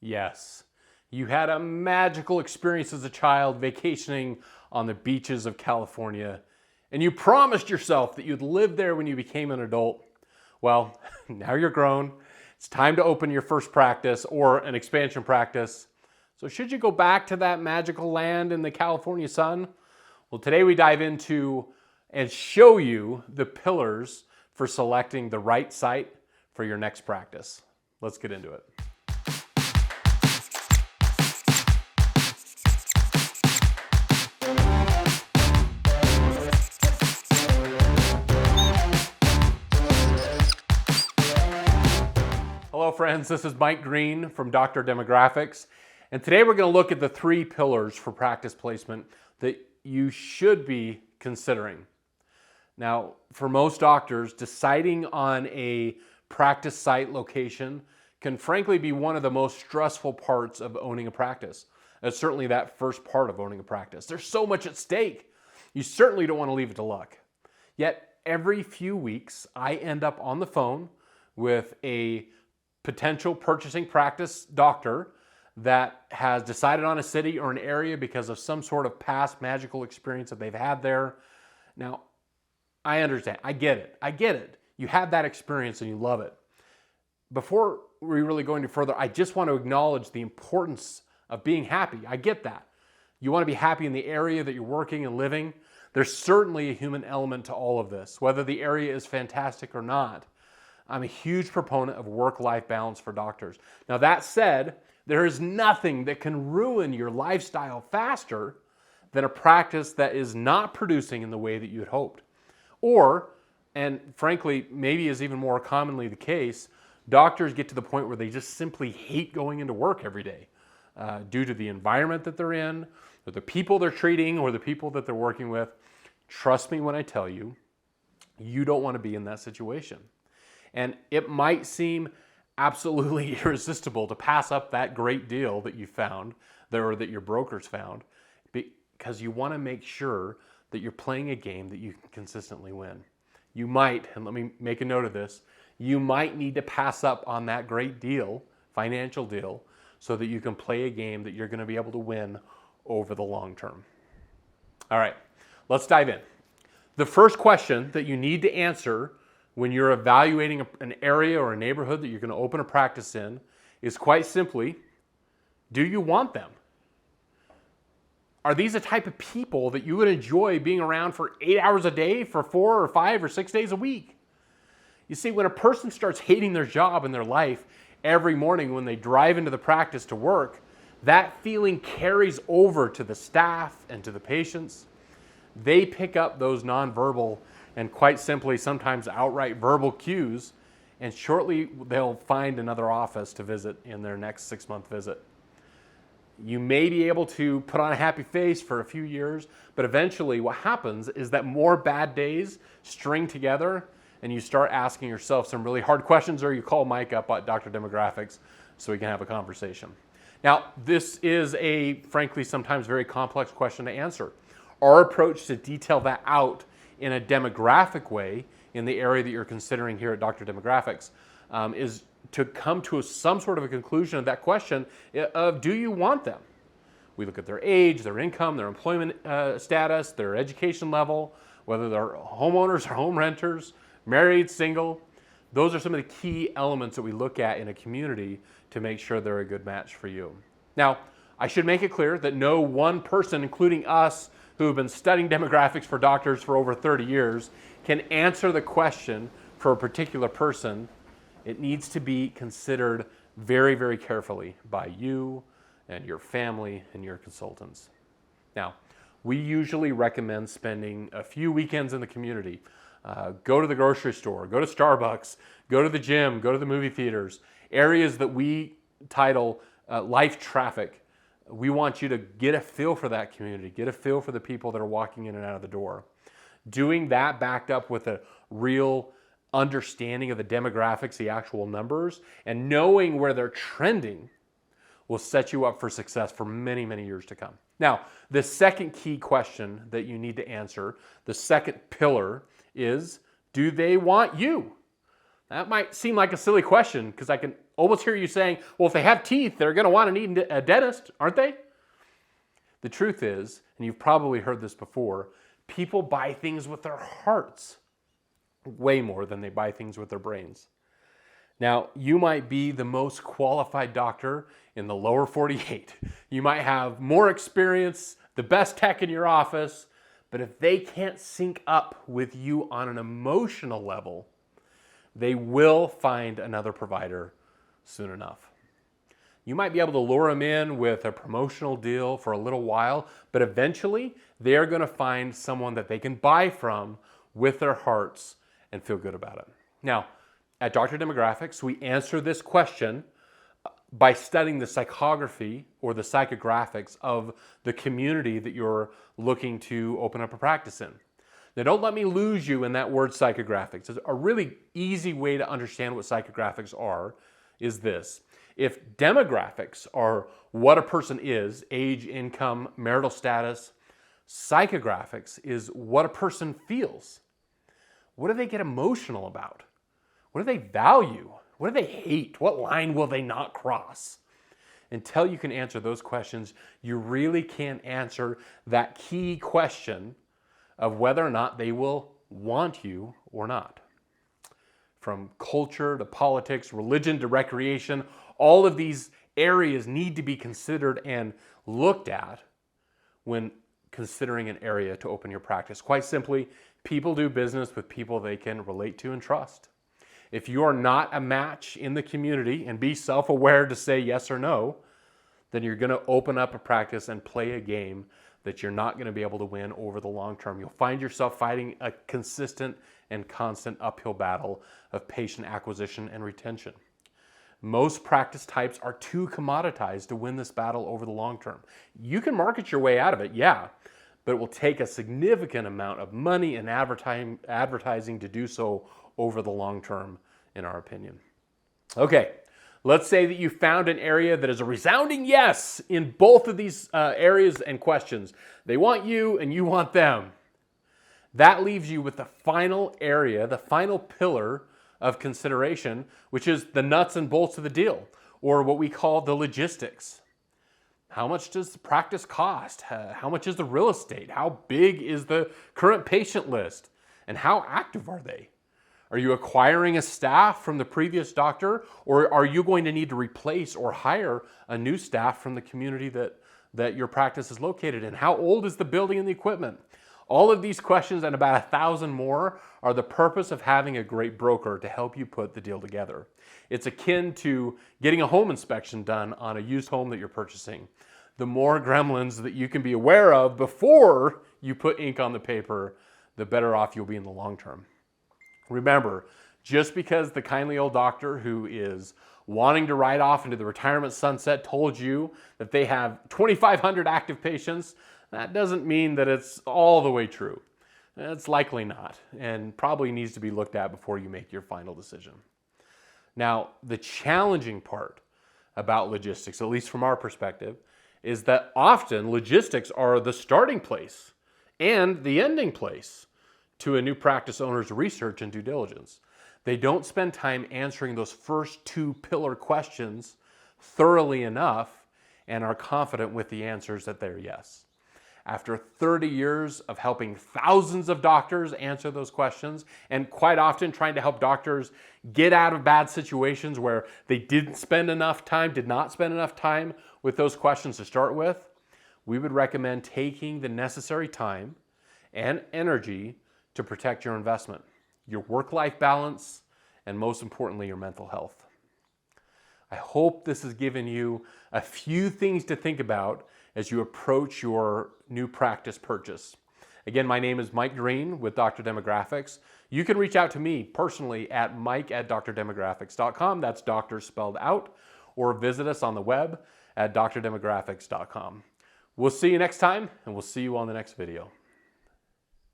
Yes, you had a magical experience as a child vacationing on the beaches of California, and you promised yourself that you'd live there when you became an adult. Well, now you're grown. It's time to open your first practice or an expansion practice. So should you go back to that magical land in the California sun? Well, today we dive into and show you the pillars for selecting the right site for your next practice. Let's get into it. Hello friends, this is Mike Green from Dr. Demographics, and today we're going to look at the 3 pillars for practice placement that you should be considering. Now, for most doctors, deciding on a practice site location can frankly be one of the most stressful parts of owning a practice. That's certainly that first part of owning a practice. There's so much at stake. You certainly don't want to leave it to luck. Yet, every few weeks, I end up on the phone with a potential purchasing practice doctor that has decided on a city or an area because of some sort of past magical experience that they've had there. Now, I understand. I get it. You had that experience and you love it. Before we really go any further, I just want to acknowledge the importance of being happy. I get that. You want to be happy in the area that you're working and living. There's certainly a human element to all of this, whether the area is fantastic or not. I'm a huge proponent of work-life balance for doctors. Now that said, there is nothing that can ruin your lifestyle faster than a practice that is not producing in the way that you had hoped. Or, and frankly, maybe is even more commonly the case, doctors get to the point where they just simply hate going into work every day due to the environment that they're in, or the people they're treating, or the people that they're working with. Trust me when I tell you, you don't want to be in that situation. And it might seem absolutely irresistible to pass up that great deal that you found, or that your brokers found, because you want to make sure that you're playing a game that you can consistently win. You might, and let me make a note of this, you might need to pass up on that great deal, financial deal, so that you can play a game that you're going to be able to win over the long term. All right, let's dive in. The first question that you need to answer when you're evaluating an area or a neighborhood that you're going to open a practice in is quite simply, do you want them? Are these the type of people that you would enjoy being around for 8 hours a day for 4 or 5 or 6 days a week? You see, when a person starts hating their job and their life every morning when they drive into the practice to work, that feeling carries over to the staff and to the patients. They pick up those nonverbal and quite simply sometimes outright verbal cues, and shortly they'll find another office to visit in their next 6-month visit. You may be able to put on a happy face for a few years, but eventually what happens is that more bad days string together and you start asking yourself some really hard questions, or you call Mike up at Dr. Demographics so we can have a conversation. Now, this is a, frankly, sometimes very complex question to answer. Our approach to detail that out in a demographic way in the area that you're considering here at Dr. Demographics is to come to some sort of a conclusion of that question of, do you want them? We look at their age, their income, their employment status, their education level, whether they're homeowners or home renters, married, single. Those are some of the key elements that we look at in a community to make sure they're a good match for you. Now, I should make it clear that no one person, including us, who have been studying demographics for doctors for over 30 years, can answer the question for a particular person. It needs to be considered very, very carefully by you and your family and your consultants. Now, we usually recommend spending a few weekends in the community. Go to the grocery store, go to Starbucks, go to the gym, go to the movie theaters, areas that we title life traffic. We want you to get a feel for that community, get a feel for the people that are walking in and out of the door. Doing that backed up with a real understanding of the demographics, the actual numbers, and knowing where they're trending will set you up for success for many, many years to come. Now, the second key question that you need to answer, the second pillar, is, do they want you? That might seem like a silly question because I can almost hear you saying, well, if they have teeth, they're going to want to need a dentist, aren't they? The truth is, and you've probably heard this before, people buy things with their hearts way more than they buy things with their brains. Now, you might be the most qualified doctor in the lower 48. You might have more experience, the best tech in your office, but if they can't sync up with you on an emotional level, they will find another provider soon enough. You might be able to lure them in with a promotional deal for a little while, but eventually they're going to find someone that they can buy from with their hearts and feel good about it. Now, at Dr. Demographics, we answer this question by studying the psychography or the psychographics of the community that you're looking to open up a practice in. Now, don't let me lose you in that word psychographics. A really easy way to understand what psychographics are is this. If demographics are what a person is, age, income, marital status, psychographics is what a person feels. What do they get emotional about? What do they value? What do they hate? What line will they not cross? Until you can answer those questions, you really can't answer that key question of whether or not they will want you or not. From culture to politics, religion to recreation, all of these areas need to be considered and looked at when considering an area to open your practice. Quite simply, people do business with people they can relate to and trust. If you are not a match in the community and be self-aware to say yes or no, then you're going to open up a practice and play a game that you're not going to be able to win over the long term. You'll find yourself fighting a consistent and constant uphill battle of patient acquisition and retention. Most practice types are too commoditized to win this battle over the long term. You can market your way out of it, yeah, but it will take a significant amount of money and advertising to do so over the long term, in our opinion. Okay, let's say that you found an area that is a resounding yes in both of these areas and questions. They want you and you want them. That leaves you with the final area, the final pillar of consideration, which is the nuts and bolts of the deal, or what we call the logistics. How much does the practice cost? How much is the real estate? How big is the current patient list? And how active are they? Are you acquiring a staff from the previous doctor, or are you going to need to replace or hire a new staff from the community that your practice is located in? How old is the building and the equipment? All of these questions and about 1,000 more are the purpose of having a great broker to help you put the deal together. It's akin to getting a home inspection done on a used home that you're purchasing. The more gremlins that you can be aware of before you put ink on the paper, the better off you'll be in the long term. Remember, just because the kindly old doctor who is wanting to ride off into the retirement sunset told you that they have 2,500 active patients, that doesn't mean that it's all the way true. It's likely not, and probably needs to be looked at before you make your final decision. Now, the challenging part about logistics, at least from our perspective, is that often logistics are the starting place and the ending place to a new practice owner's research and due diligence. They don't spend time answering those first two pillar questions thoroughly enough and are confident with the answers that they're yes. After 30 years of helping thousands of doctors answer those questions, and quite often trying to help doctors get out of bad situations where they did not spend enough time with those questions to start with, we would recommend taking the necessary time and energy to protect your investment, your work-life balance, and most importantly, your mental health. I hope this has given you a few things to think about as you approach your new practice purchase. Again, my name is Mike Green with Dr. Demographics. You can reach out to me personally at mike@drdemographics.com. That's doctor spelled out. Or visit us on the web at drdemographics.com. We'll see you next time, and we'll see you on the next video.